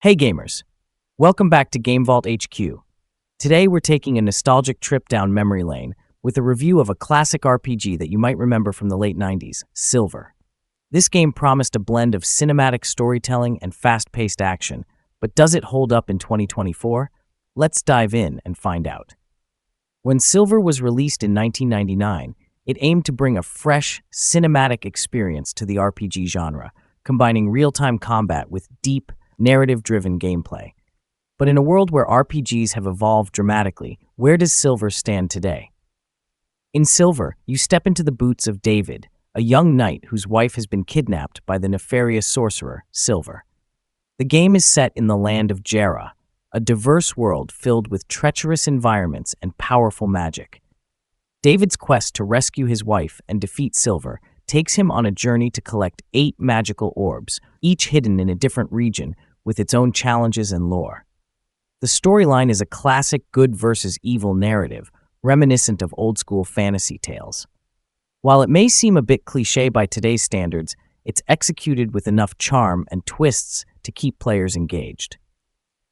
Hey gamers, welcome back to GameVault HQ. Today we're taking a nostalgic trip down memory lane with a review of a classic RPG that you might remember from the late 90s, Silver. This game promised a blend of cinematic storytelling and fast-paced action, but does it hold up in 2024? Let's dive in and find out. When Silver was released in 1999, it aimed to bring a fresh, cinematic experience to the RPG genre, combining real-time combat with deep, narrative-driven gameplay. But in a world where RPGs have evolved dramatically, where does Silver stand today? In Silver, you step into the boots of David, a young knight whose wife has been kidnapped by the nefarious sorcerer, Silver. The game is set in the land of Jera, a diverse world filled with treacherous environments and powerful magic. David's quest to rescue his wife and defeat Silver takes him on a journey to collect 8 magical orbs, each hidden in a different region with its own challenges and lore. The storyline is a classic good versus evil narrative, reminiscent of old-school fantasy tales. While it may seem a bit cliché by today's standards, it's executed with enough charm and twists to keep players engaged.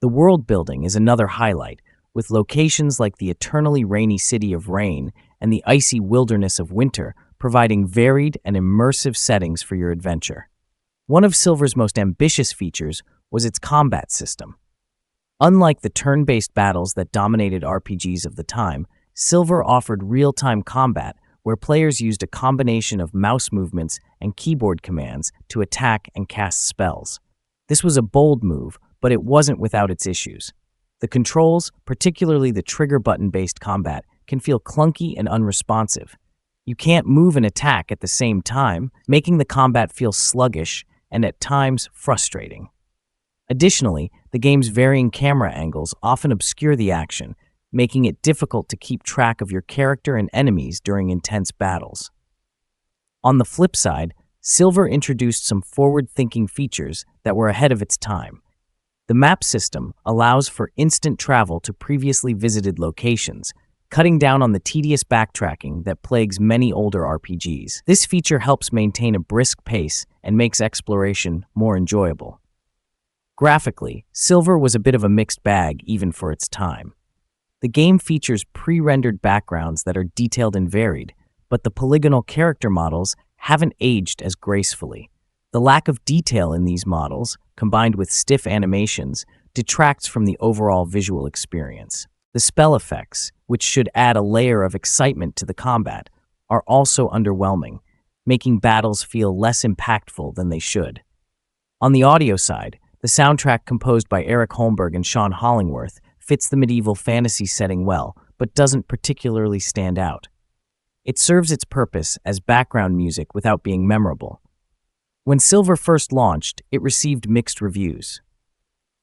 The world building is another highlight, with locations like the eternally rainy city of Rain and the icy wilderness of Winter providing varied and immersive settings for your adventure. One of Silver's most ambitious features was its combat system. Unlike the turn-based battles that dominated RPGs of the time, Silver offered real-time combat where players used a combination of mouse movements and keyboard commands to attack and cast spells. This was a bold move, but it wasn't without its issues. The controls, particularly the trigger button-based combat, can feel clunky and unresponsive. You can't move and attack at the same time, making the combat feel sluggish and at times frustrating. Additionally, the game's varying camera angles often obscure the action, making it difficult to keep track of your character and enemies during intense battles. On the flip side, Silver introduced some forward-thinking features that were ahead of its time. The map system allows for instant travel to previously visited locations, cutting down on the tedious backtracking that plagues many older RPGs. This feature helps maintain a brisk pace and makes exploration more enjoyable. Graphically, Silver was a bit of a mixed bag even for its time. The game features pre-rendered backgrounds that are detailed and varied, but the polygonal character models haven't aged as gracefully. The lack of detail in these models, combined with stiff animations, detracts from the overall visual experience. The spell effects, which should add a layer of excitement to the combat, are also underwhelming, making battles feel less impactful than they should. On the audio side, the soundtrack composed by Eric Holmberg and Sean Hollingworth fits the medieval fantasy setting well, but doesn't particularly stand out. It serves its purpose as background music without being memorable. When Silver first launched, it received mixed reviews.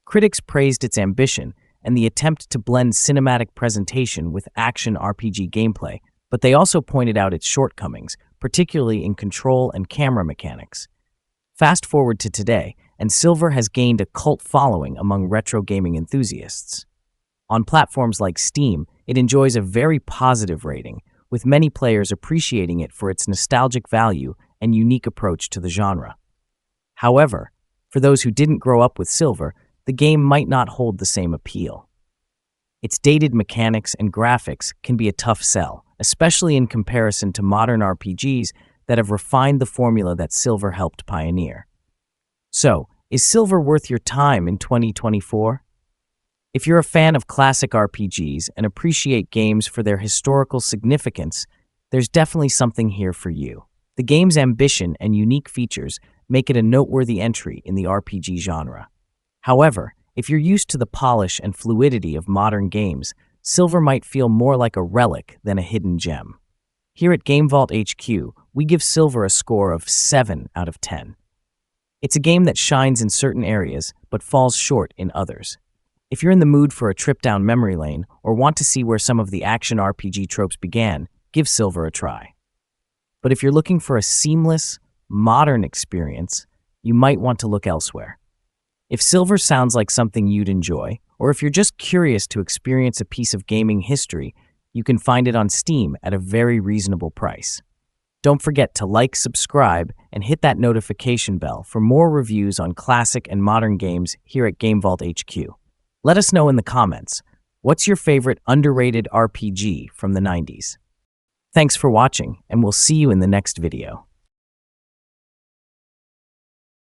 Critics praised its ambition and the attempt to blend cinematic presentation with action RPG gameplay, but they also pointed out its shortcomings, particularly in control and camera mechanics. Fast forward to today, and Silver has gained a cult following among retro gaming enthusiasts. On platforms like Steam, it enjoys a very positive rating, with many players appreciating it for its nostalgic value and unique approach to the genre. However, for those who didn't grow up with Silver, the game might not hold the same appeal. Its dated mechanics and graphics can be a tough sell, especially in comparison to modern RPGs that have refined the formula that Silver helped pioneer. So, is Silver worth your time in 2024? If you're a fan of classic RPGs and appreciate games for their historical significance, there's definitely something here for you. The game's ambition and unique features make it a noteworthy entry in the RPG genre. However, if you're used to the polish and fluidity of modern games, Silver might feel more like a relic than a hidden gem. Here at GameVault HQ, we give Silver a score of 7 out of 10. It's a game that shines in certain areas, but falls short in others. If you're in the mood for a trip down memory lane or want to see where some of the action RPG tropes began, give Silver a try. But if you're looking for a seamless, modern experience, you might want to look elsewhere. If Silver sounds like something you'd enjoy, or if you're just curious to experience a piece of gaming history, you can find it on Steam at a very reasonable price. Don't forget to like, subscribe, and hit that notification bell for more reviews on classic and modern games here at GameVault HQ. Let us know in the comments, what's your favorite underrated RPG from the 90s? Thanks for watching, and we'll see you in the next video.